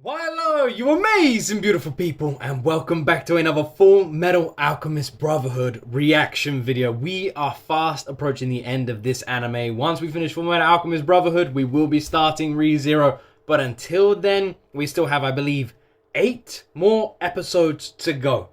Why hello, you amazing beautiful people, and welcome back to another Full Metal Alchemist Brotherhood reaction video. We are fast approaching the end of this anime. Once we finish Full Metal Alchemist Brotherhood, we will be starting ReZero. But until then, we still have, I believe, 8 more episodes to go.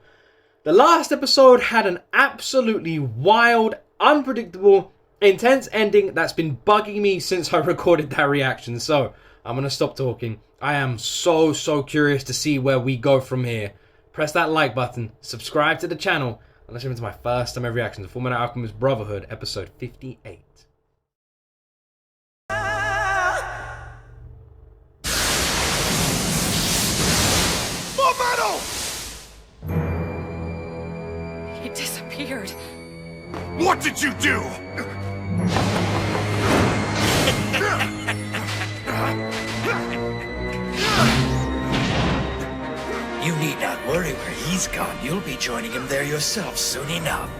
The last episode had an absolutely wild, unpredictable, intense ending that's been bugging me since I recorded that reaction. So, I'm going to stop talking. I am so curious to see where we go from here. Press that like button, subscribe to the channel, and let's jump into my first time ever reaction to Full Metal Alchemist Brotherhood, episode 58. Full Metal! He disappeared. What did you do? You need not worry where he's gone. You'll be joining him there yourself soon enough.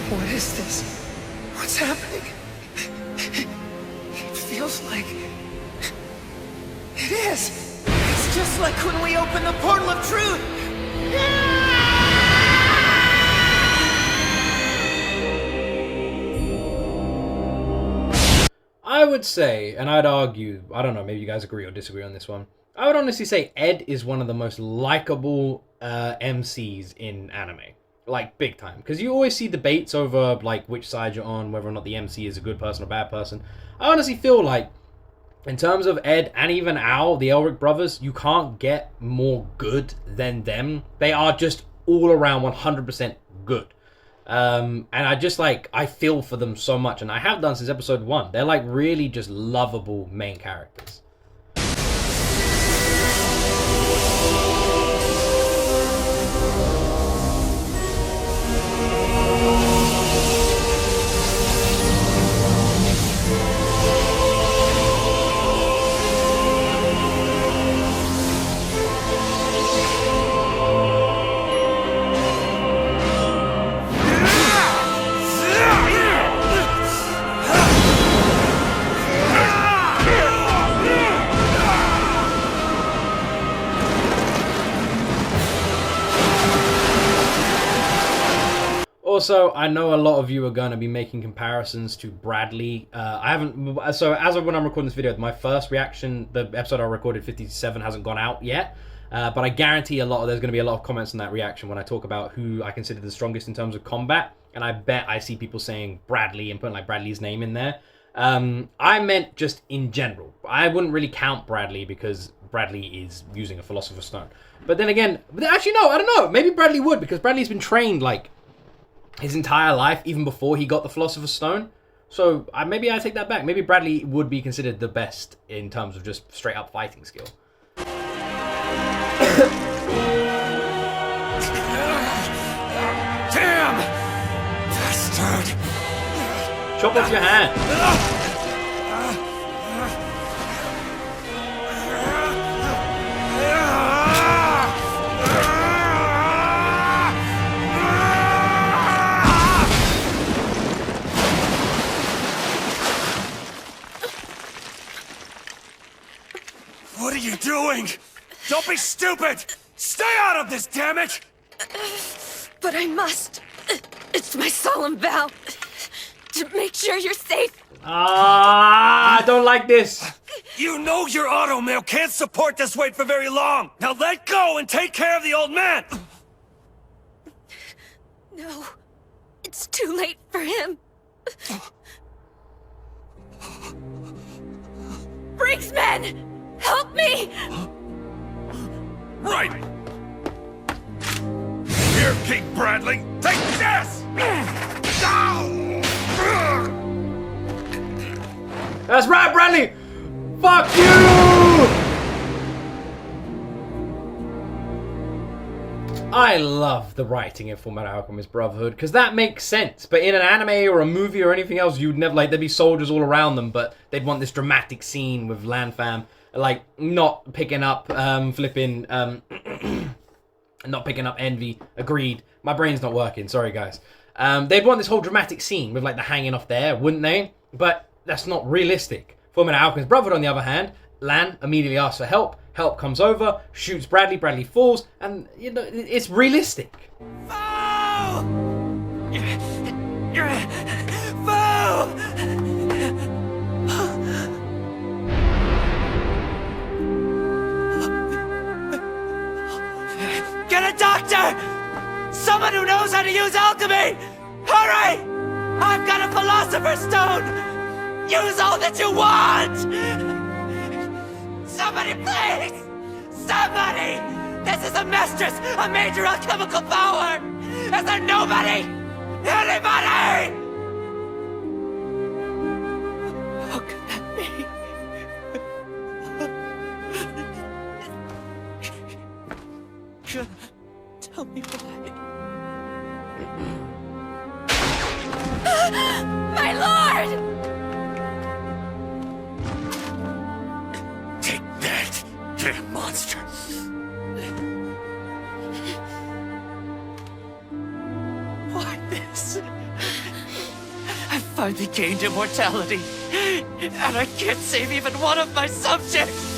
What is this? What's happening? It feels like... It is! It's just like when we opened the portal of truth! I would say, and I'd argue, I don't know, maybe you guys agree or disagree on this one. I would honestly say Ed is one of the most likable MCs in anime. Like, big time. Because you always see debates over, like, which side you're on, whether or not the MC is a good person or bad person. I honestly feel like, in terms of Ed and even Al, the Elric brothers, you can't get more good than them. They are just all around 100% good. And I just, like, I feel for them so much, and I have done since episode 1. They're, like, really just lovable main characters. Also, I know a lot of you are going to be making comparisons to Bradley. I haven't... So, as of when I'm recording this video, my first reaction, the episode I recorded, 57, hasn't gone out yet. But I guarantee there's going to be a lot of comments on that reaction when I talk about who I consider the strongest in terms of combat. And I bet I see people saying Bradley and putting, like, Bradley's name in there. I meant just in general. I wouldn't really count Bradley because Bradley is using a Philosopher's Stone. But then again... Actually, no, I don't know. Maybe Bradley would, because Bradley's been trained, like, his entire life, even before he got the Philosopher's Stone. So maybe I take that back. Maybe Bradley would be considered the best in terms of just straight up fighting skill. Damn! Bastard! Chop off your hand. What are you doing? Don't be stupid! Stay out of this, damn it! But I must. It's my solemn vow to make sure you're safe. I don't like this. You know your auto mail can't support this weight for very long! Now let go and take care of the old man! No, it's too late for him. Brigsman! Help me! Right! Here, King Bradley, take this! That's right, Bradley! Fuck you! I love the writing in Full Metal Alchemist Brotherhood, because that makes sense. But in an anime or a movie or anything else, you'd never, like, there'd be soldiers all around them, but they'd want this dramatic scene with Lanfam, like, not picking up, not picking up Envy. Agreed. My brain's not working. Sorry, guys. They'd want this whole dramatic scene with like the hanging off there, wouldn't they? But that's not realistic. FULLMETAL ALCHEMIST BROTHERHOOD, on the other hand, Lan immediately asks for help. Help comes over, shoots Bradley. Bradley falls, and you know it's realistic. Fool! Get a doctor! Someone who knows how to use alchemy! Hurry! I've got a philosopher's stone! Use all that you want! Somebody, please! Somebody! This is a mistress, a major alchemical power! Is there nobody? Anybody? How could that be? Tell me why. My lord! Take that, damn monster! Why this? I finally gained immortality, and I can't save even one of my subjects!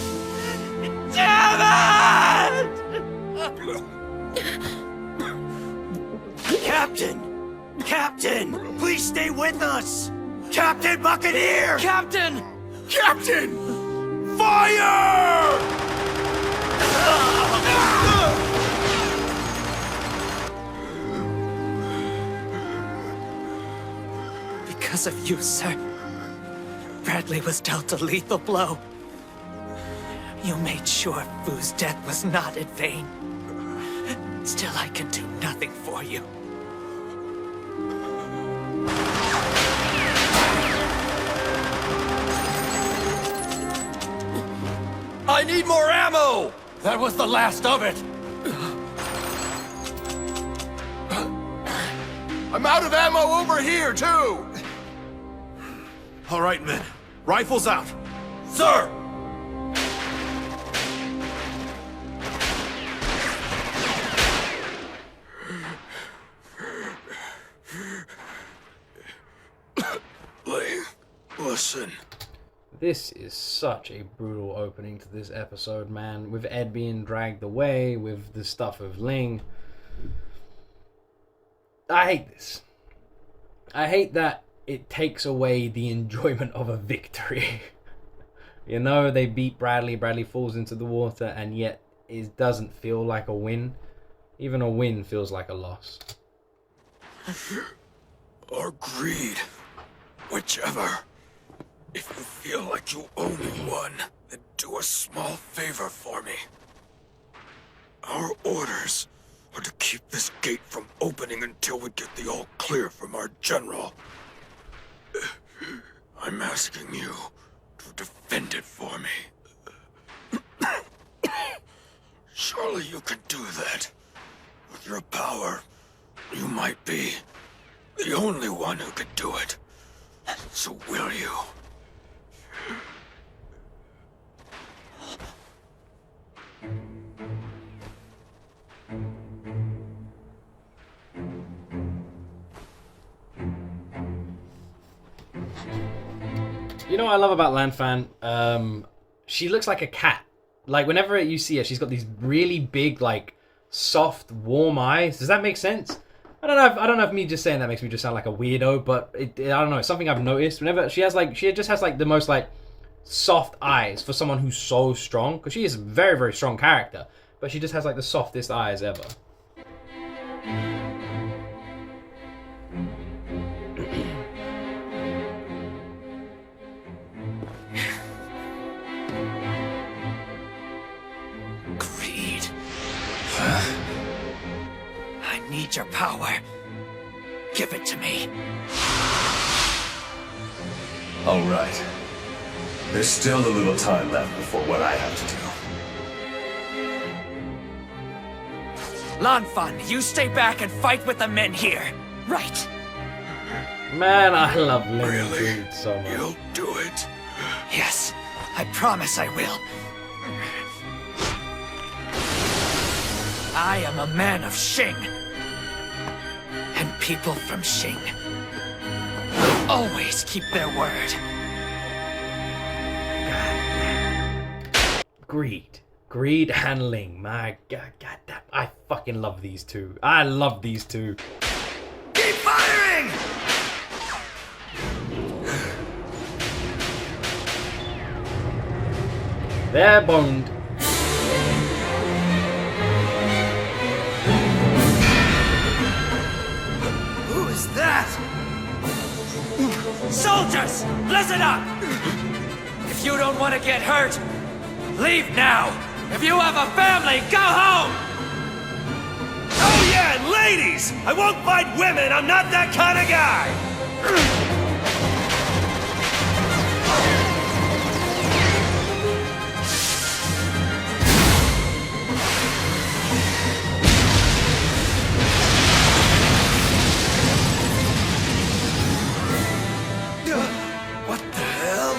Damn it! Captain! Captain! Please stay with us! Captain Buccaneer! Captain! Captain! Fire! Because of you, sir, Bradley was dealt a lethal blow. You made sure Fu's death was not in vain. Still, I can do nothing for you. I need more ammo! That was the last of it! I'm out of ammo over here, too! All right, men. Rifles out. Sir! Listen. This is such a brutal opening to this episode, man. With Ed being dragged away, with the stuff of Ling. I hate this. I hate that it takes away the enjoyment of a victory. You know, they beat Bradley. Bradley falls into the water, and yet it doesn't feel like a win. Even a win feels like a loss. Or greed. Whichever. If you feel like you owe me one, then do a small favor for me. Our orders are to keep this gate from opening until we get the all clear from our general. I'm asking you to defend it for me. Surely you can do that. With your power, you might be the only one who could do it. So will you? You know what I love about Lan Fan? She looks like a cat. Like, whenever you see her, she's got these really big, like, soft, warm eyes. Does that make sense? I don't know if me just saying that makes me just sound like a weirdo, but I don't know. It's something I've noticed. Whenever she just has like the most like soft eyes for someone who's so strong, because she is a very, very strong character, but she just has like the softest eyes ever. Greed. I need your power. Give it to me. All right. There's still a little time left before what I have to do. Lan Fan, you stay back and fight with the men here. Right. Man, I love Ling Really? Dude so much. You'll do it. Yes, I promise I will. I am a man of Xing. And people from Xing always keep their word. Greed handling. My God, goddamn. I fucking love these two. I love these two. Keep firing! They're boned. Who is that? Soldiers, listen up! If you don't want to get hurt, leave now! If you have a family, go home! Oh yeah, and ladies! I won't fight women, I'm not that kind of guy! What the hell?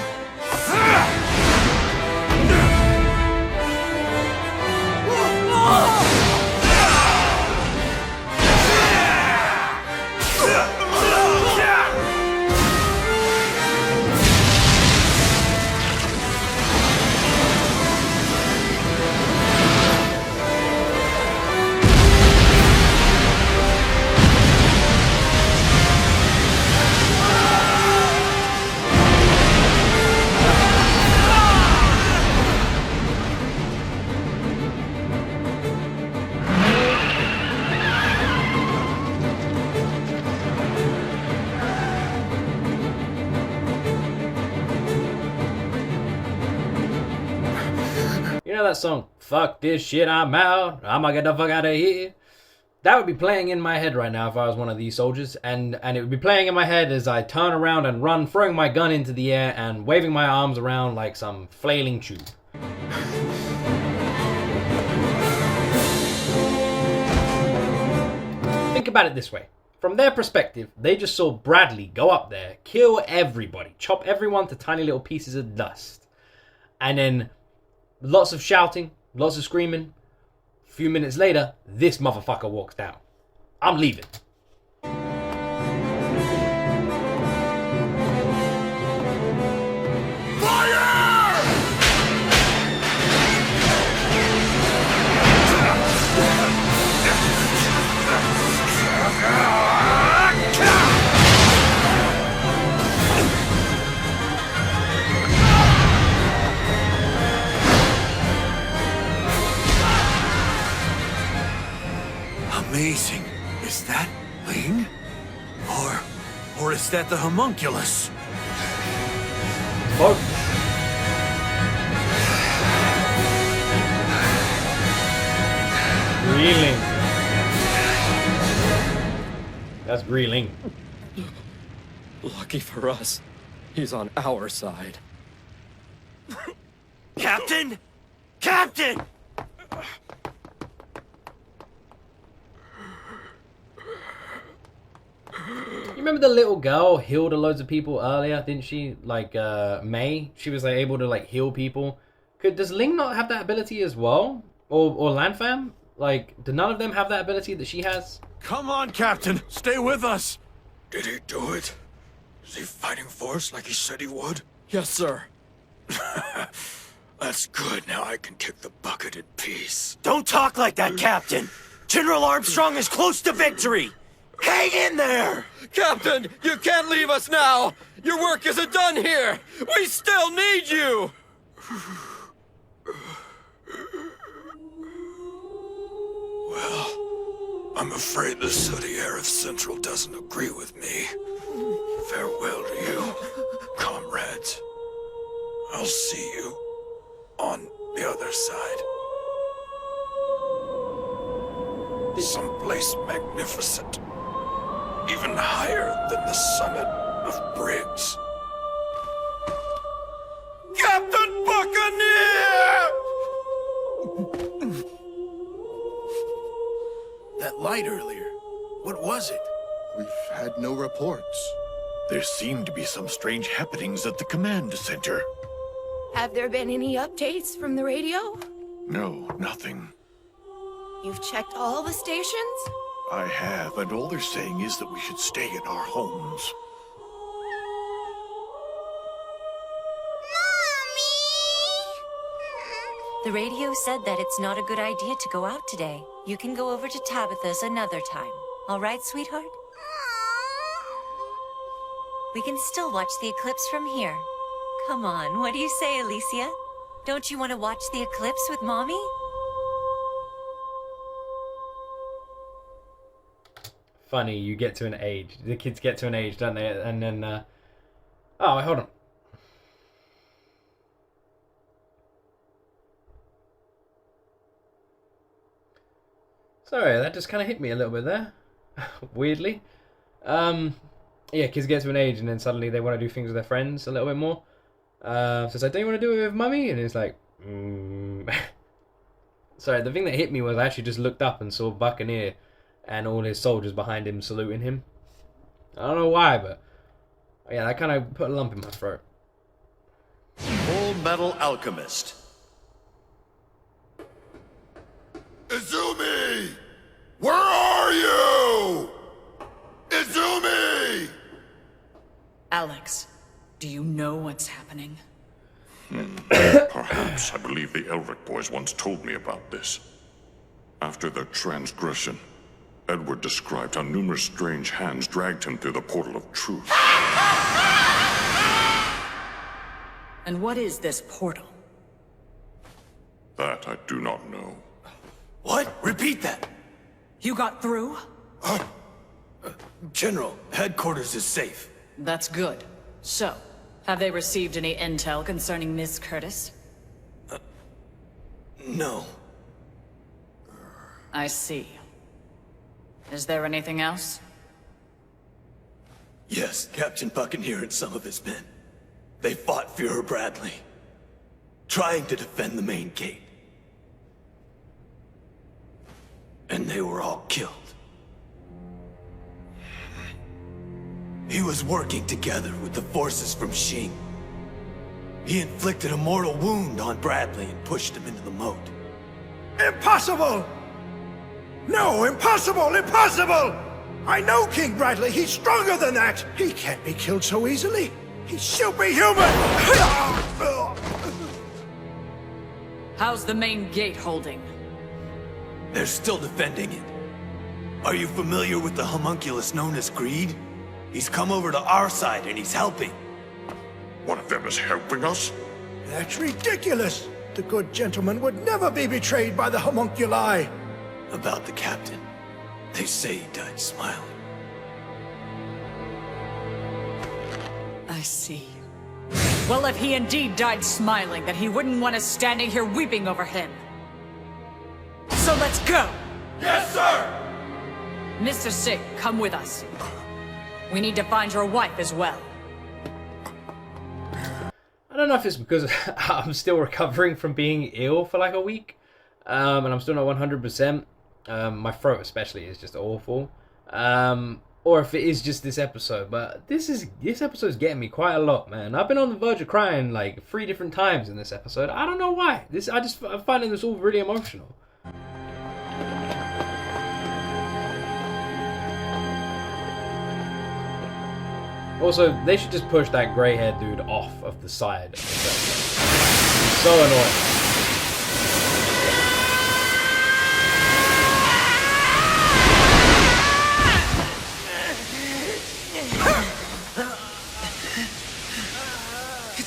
You know that song, fuck this shit, I'm out, I'ma get the fuck out of here? That would be playing in my head right now if I was one of these soldiers, and it would be playing in my head as I turn around and run, throwing my gun into the air and waving my arms around like some flailing tube. Think about it this way. From their perspective, they just saw Bradley go up there, kill everybody, chop everyone to tiny little pieces of dust. And then lots of shouting, lots of screaming. A few minutes later, this motherfucker walks down. I'm leaving. Amazing. Is that Ling? Or is that the homunculus? Both. Greeling. That's Greeling. Lucky for us, he's on our side. Captain? Captain! You remember the little girl healed loads of people earlier, didn't she? Like, May? She was like, able to like heal people. Does Ling not have that ability as well? Or Lanfam? Like, do none of them have that ability that she has? Come on, Captain. Stay with us. Did he do it? Is he fighting for us like he said he would? Yes, sir. That's good. Now I can kick the bucket in peace. Don't talk like that, Captain! General Armstrong is close to victory! Hang in there! Captain, you can't leave us now! Your work isn't done here! We still need you! Well, I'm afraid the sooty air of Central doesn't agree with me. Farewell to you, comrades. I'll see you on the other side. Someplace magnificent. Even higher than the summit of Briggs. Captain Buccaneer! That light earlier, what was it? We've had no reports. There seemed to be some strange happenings at the command center. Have there been any updates from the radio? No, nothing. You've checked all the stations? I have, and all they're saying is that we should stay in our homes. The radio said that it's not a good idea to go out today. You can go over to Tabitha's another time. All right, sweetheart? We can still watch the eclipse from here. Come on, what do you say, Alicia? Don't you want to watch the eclipse with Mommy? Funny, you get to an age. The kids get to an age, don't they? And then, oh, hold on. Sorry, that just kind of hit me a little bit there. Weirdly. Yeah, kids get to an age and then suddenly they want to do things with their friends a little bit more. So it's like, don't you want to do it with Mummy? And it's like, Sorry, the thing that hit me was I actually just looked up and saw Buccaneer and all his soldiers behind him saluting him. I don't know why, but yeah, that kind of put a lump in my throat. Full Metal Alchemist. Izumi! Where are you? Izumi! Alex, do you know what's happening? Perhaps. I believe the Elric boys once told me about this. After their transgression, Edward described how numerous strange hands dragged him through the portal of truth. And what is this portal? That I do not know. What? Repeat that! You got through? General, headquarters is safe. That's good. So, have they received any intel concerning Miss Curtis? No. I see. Is there anything else? Yes, Captain Buccaneer and some of his men. They fought Fuhrer Bradley, trying to defend the main gate. And they were all killed. He was working together with the forces from Xing. He inflicted a mortal wound on Bradley and pushed him into the moat. Impossible! No, impossible! Impossible! I know King Bradley. He's stronger than that. He can't be killed so easily. He's superhuman! How's the main gate holding? They're still defending it. Are you familiar with the homunculus known as Greed? He's come over to our side and he's helping. One of them is helping us? That's ridiculous. The good gentleman would never be betrayed by the homunculi. About the captain, they say he died smiling. I see. Well, if he indeed died smiling, then he wouldn't want us standing here weeping over him. So let's go! Yes, sir! Mr. Sig, come with us. We need to find your wife as well. I don't know if it's because I'm still recovering from being ill for like a week. And I'm still not 100%. My throat especially is just awful. Or if it is just this episode. But this episode's getting me quite a lot, man. I've been on the verge of crying like 3 different times in this episode. I don't know why. I'm finding this all really emotional. Also, they should just push that grey-haired dude off of the side of the set. So annoying.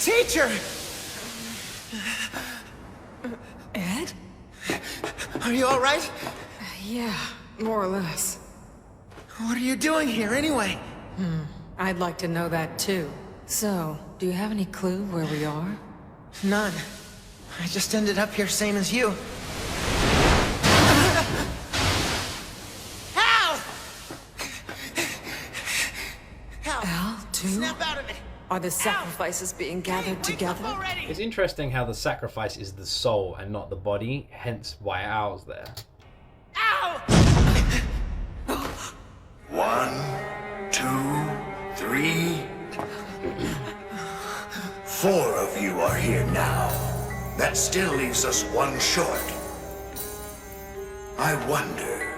Teacher! Ed? Are you all right? Yeah, more or less. What are you doing here anyway? I'd like to know that too. So, do you have any clue where we are? None. I just ended up here same as you. Al! Al, too? Snap out of it! Are the sacrifices being gathered together? It's interesting how the sacrifice is the soul and not the body, hence why Al's there. Ow! 1, 2, 3. 4 of you are here now. That still leaves us 1 short. I wonder.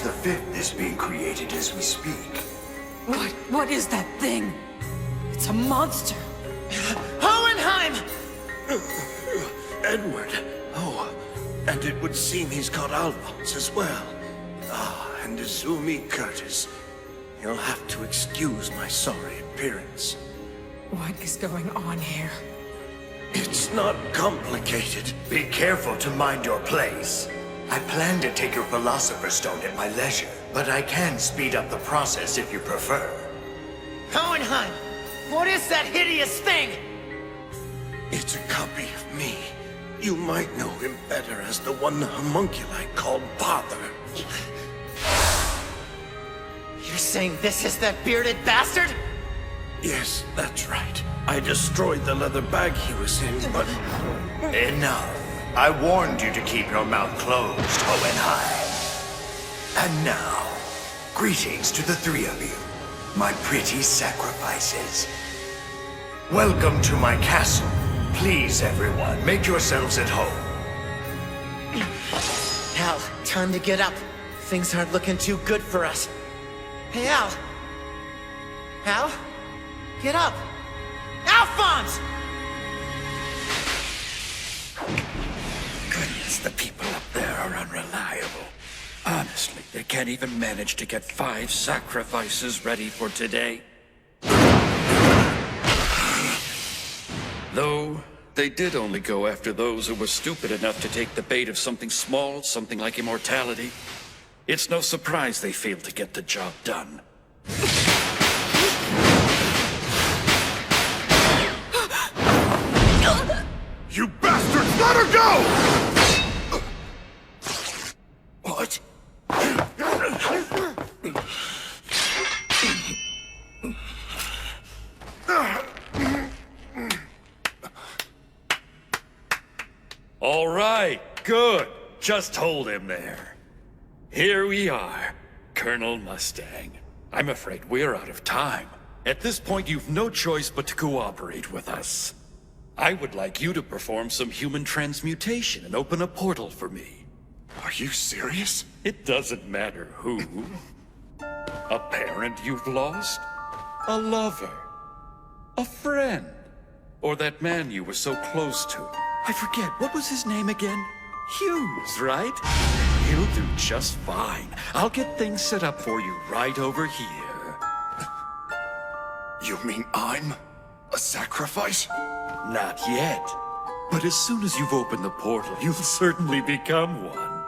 the fifth is being created as we speak. What is that thing? It's a monster. Hohenheim! Edward. Oh, and it would seem he's got Alphonse as well. Ah, and Izumi Curtis. You'll have to excuse my sorry appearance. What is going on here? It's not complicated. Be careful to mind your place. I plan to take your Philosopher's Stone at my leisure, but I can speed up the process if you prefer. Hohenheim, what is that hideous thing? It's a copy of me. You might know him better as the one the homunculi called Father. You're saying this is that bearded bastard? Yes, that's right. I destroyed the leather bag he was in, but... Enough. I warned you to keep your mouth closed, Hohenheim. And now, greetings to the three of you, my pretty sacrifices. Welcome to my castle. Please, everyone, make yourselves at home. Al, time to get up. Things aren't looking too good for us. Hey, Al. Al? Get up! Alphonse! Goodness, the people up there are unreliable. Honestly, they can't even manage to get 5 sacrifices ready for today. Though, they did only go after those who were stupid enough to take the bait of something small, something like immortality. It's no surprise they failed to get the job done. You bastards, let her go! What? All right, good. Just hold him there. Here we are, Colonel Mustang. I'm afraid we're out of time. At this point, you've no choice but to cooperate with us. I would like you to perform some human transmutation and open a portal for me. Are you serious? It doesn't matter who. A parent you've lost? A lover? A friend? Or that man you were so close to? I forget, what was his name again? Hughes, right? He'll do just fine. I'll get things set up for you right over here. You mean I'm a sacrifice? Not yet. But as soon as you've opened the portal, you'll certainly become one.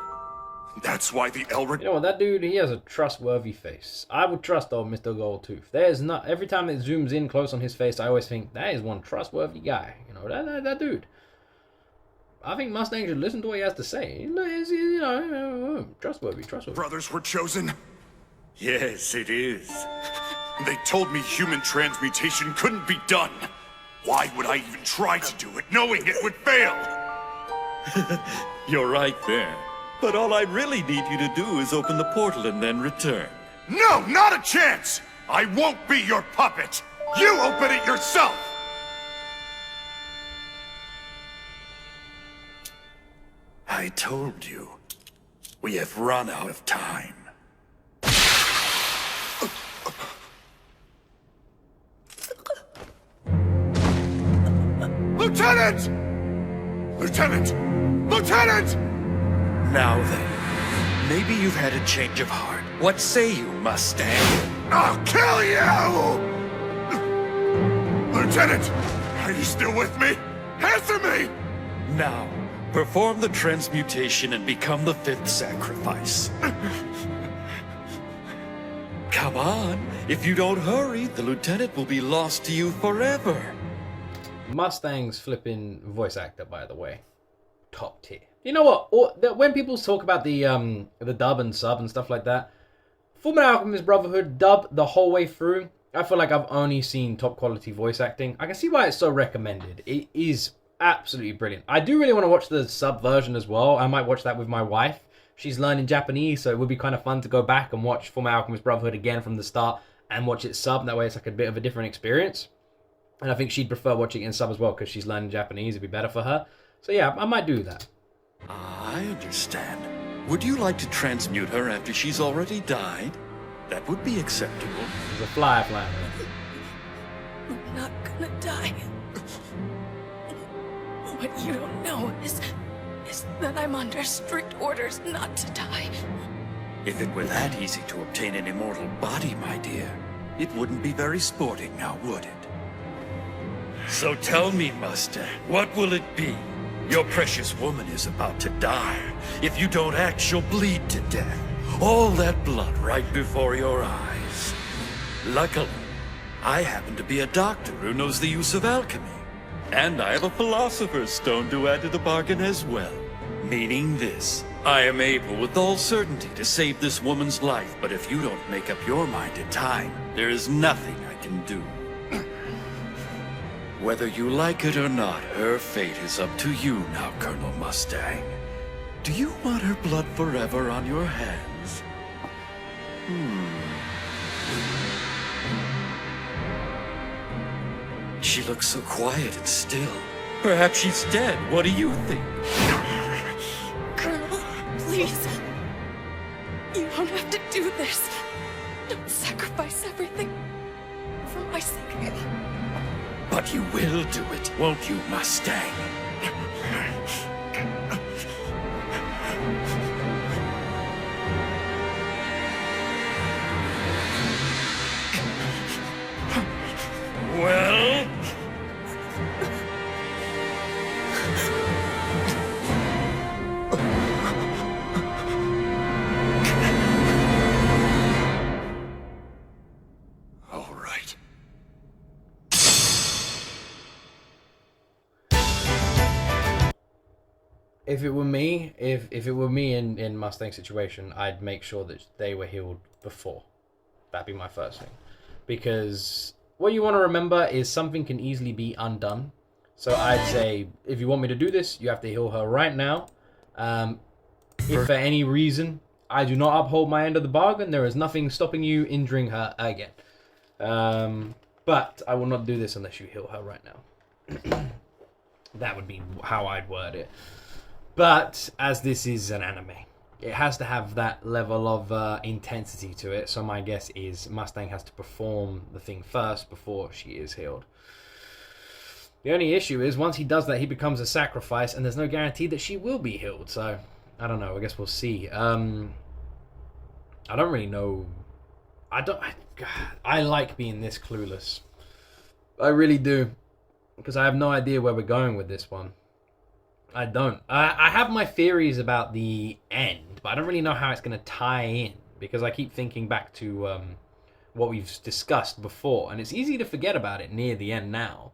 That's why the Elric... You know what, that dude, he has a trustworthy face. I would trust old Mr. Goldtooth. There's not... Every time it zooms in close on his face, I always think, that is one trustworthy guy. You know, that dude. I think Mustang should listen to what he has to say. You know, trustworthy. Brothers were chosen? Yes, it is. They told me human transmutation couldn't be done. Why would I even try to do it, knowing it would fail? You're right there. But all I really need you to do is open the portal and then return. No, not a chance! I won't be your puppet! You open it yourself! I told you. We have run out of time. Lieutenant! Lieutenant! Lieutenant! Now then, maybe you've had a change of heart. What say you, Mustang? I'll kill you! Lieutenant, are you still with me? Answer me! Now, perform the transmutation and become the 5th sacrifice. Come on, if you don't hurry, the lieutenant will be lost to you forever. Mustang's flipping voice actor, by the way. Top tier. You know what? When people talk about the dub and sub and stuff like that, FULLMETAL ALCHEMIST Brotherhood dub the whole way through, I feel like I've only seen top quality voice acting. I can see why it's so recommended. It is absolutely brilliant. I do really want to watch the sub version as well. I might watch that with my wife. She's learning Japanese, so it would be kind of fun to go back and watch FULLMETAL ALCHEMIST Brotherhood again from the start and watch it sub. That way it's like a bit of a different experience. And I think she'd prefer watching it in sub as well because she's learning Japanese. It'd be better for her. So yeah, I might do that. I understand. Would you like to transmute her after she's already died? That would be acceptable. There's a fly flying. I'm not gonna die. What you don't know is that I'm under strict orders not to die. If it were that easy to obtain an immortal body, my dear, it wouldn't be very sporting now, would it? So tell me, Mustang, what will it be? Your precious woman is about to die. If you don't act, she'll bleed to death. All that blood right before your eyes. Luckily, I happen to be a doctor who knows the use of alchemy. And I have a philosopher's stone to add to the bargain as well. Meaning this, I am able with all certainty to save this woman's life, but if you don't make up your mind in time, there is nothing I can do. Whether you like it or not, her fate is up to you now, Colonel Mustang. Do you want her blood forever on your hands? She looks so quiet and still. Perhaps she's dead. What do you think? Colonel, please. You don't have to do this. Don't sacrifice everything for my sake. But you will do it, won't you, Mustang? Well? All right. If it were me, if it were me in Mustang's situation, I'd make sure that they were healed before. That'd be my first thing. Because what you want to remember is something can easily be undone. So I'd say, if you want me to do this, you have to heal her right now. If for any reason I do not uphold my end of the bargain, there is nothing stopping you injuring her again. But I will not do this unless you heal her right now. That would be how I'd word it. But as this is an anime, it has to have that level of intensity to it. So my guess is Mustang has to perform the thing first before she is healed. The only issue is once he does that, he becomes a sacrifice, and there's no guarantee that she will be healed. So I don't know. I guess we'll see. I don't really know. I like being this clueless. I really do, because I have no idea where we're going with this one. I don't. I have my theories about the end, but I don't really know how it's going to tie in, because I keep thinking back to what we've discussed before, and it's easy to forget about it near the end now.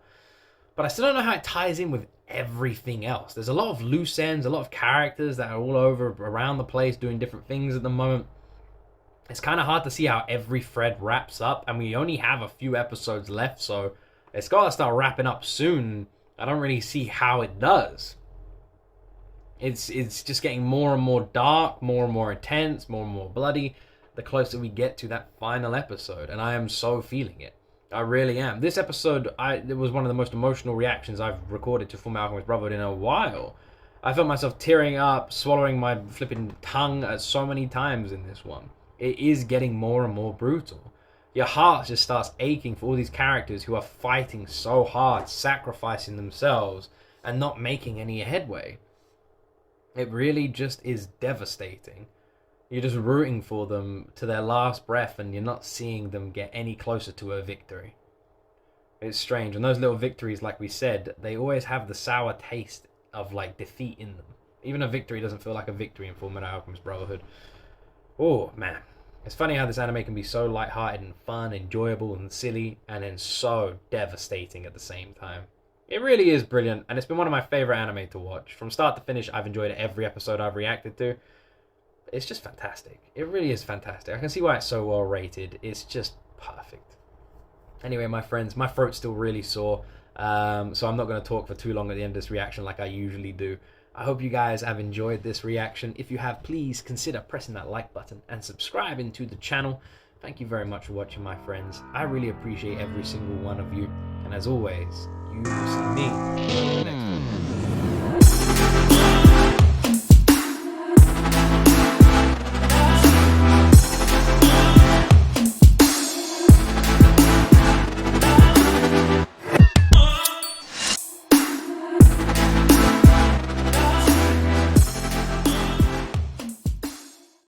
But I still don't know how it ties in with everything else. There's a lot of loose ends, a lot of characters that are all over around the place doing different things at the moment. It's kind of hard to see how every thread wraps up, and we only have a few episodes left, so it's got to start wrapping up soon. I don't really see how it does. It's just getting more and more dark, more and more intense, more and more bloody the closer we get to that final episode, and I am so feeling it. I really am. This episode, it was one of the most emotional reactions I've recorded to FULLMETAL ALCHEMIST BROTHERHOOD in a while. I felt myself tearing up, swallowing my flipping tongue so many times in this one. It is getting more and more brutal. Your heart just starts aching for all these characters who are fighting so hard, sacrificing themselves, and not making any headway. It really just is devastating. You're just rooting for them to their last breath, and you're not seeing them get any closer to a victory. It's strange. And those little victories, like we said, they always have the sour taste of like defeat in them. Even a victory doesn't feel like a victory in FULLMETAL ALCHEMIST BROTHERHOOD. Oh, man. It's funny how this anime can be so lighthearted and fun, enjoyable and silly, and then so devastating at the same time. It really is brilliant, and it's been one of my favorite anime to watch. From start to finish, I've enjoyed every episode I've reacted to. It's just fantastic. It really is fantastic. I can see why it's so well rated. It's just perfect. Anyway, my friends, my throat's still really sore, so I'm not going to talk for too long at the end of this reaction like I usually do. I hope you guys have enjoyed this reaction. If you have, please consider pressing that like button and subscribing to the channel. Thank you very much for watching, my friends. I really appreciate every single one of you. And as always, you will see me in the next one.